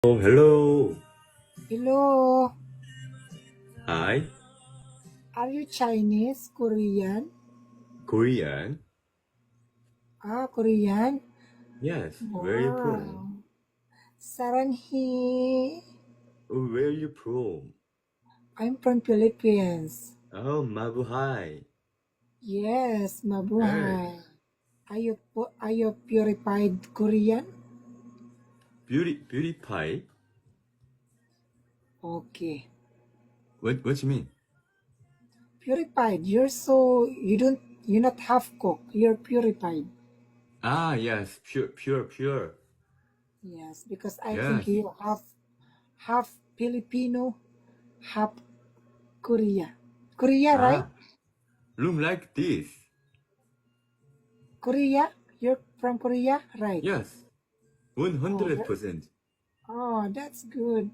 Oh, hello. Hello, Hi. are you Chinese, Korean? Korean. Korean. Yes. Where are you from? Wow. Saranhi. Oh, where are you from? I'm from Philippines. Oh, Mabuhay. Yes, Yes. mabuhay. Are you purified Korean? Beauty pie. Okay. What you mean? Purified. You're not half cook. You're purified. Ah, yes. Pure. Yes, because I think Yes. you half Filipino, half Korea. Korea, right? Ah, look like this. Korea? You're from Korea? Right. Yes. Oh, 100%. that's good.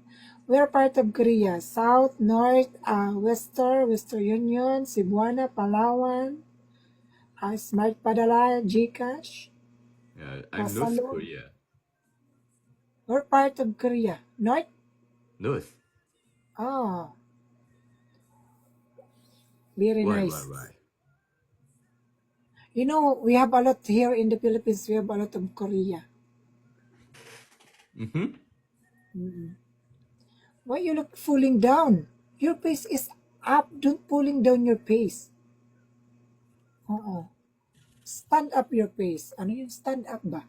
We're part of Korea. South, North, Western Union, Cebuana, Palawan, Smart Padala, Gcash, Yeah, I'm North Masalog. Korea. We're part of Korea. North? North. Oh, very Why? nice. You know, we have a lot here in the Philippines. We have a lot of Korea. Mm-hmm. Mm. Why you look pulling down? Your face is up. Don't pulling down your face. Oo. Stand up your face. Ano yung stand up ba?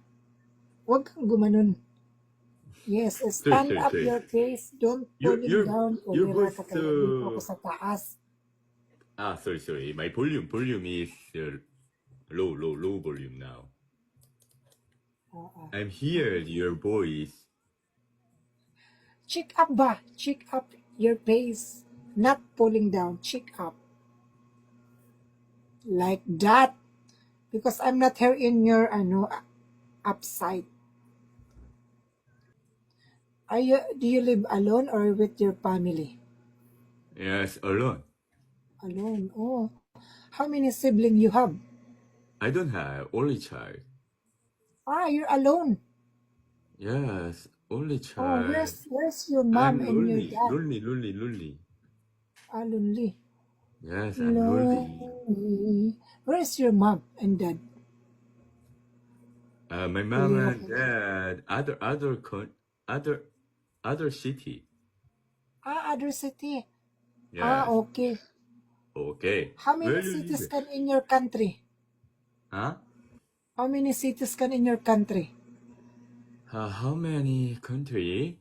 Huwag kang gumanon. Yes, stand up Sorry. your face. Don't Your pulling your down. your Pumira voice ka kaya dito ako sa taas. sorry. My volume is low volume now. Oo. I'm here, your voice. Cheek up ba? Cheek up your face. Not pulling down. Cheek up. Like that. Because I'm not here in your upside. Do you live alone or with your family? Yes, alone. Alone. Oh. How many siblings you have? I don't have only child. You're alone. Yes, only Oh, child. where's your mom I'm and your lonely, dad? lonely. Lonely. Yes, I'm lonely. Lonely. Where's your mom and dad? My mom Pulira and ka. dad, other other city. Other city. Yes. Okay. Okay. How Where many you cities live? can in your country? Huh? How many cities can in your country? How many country?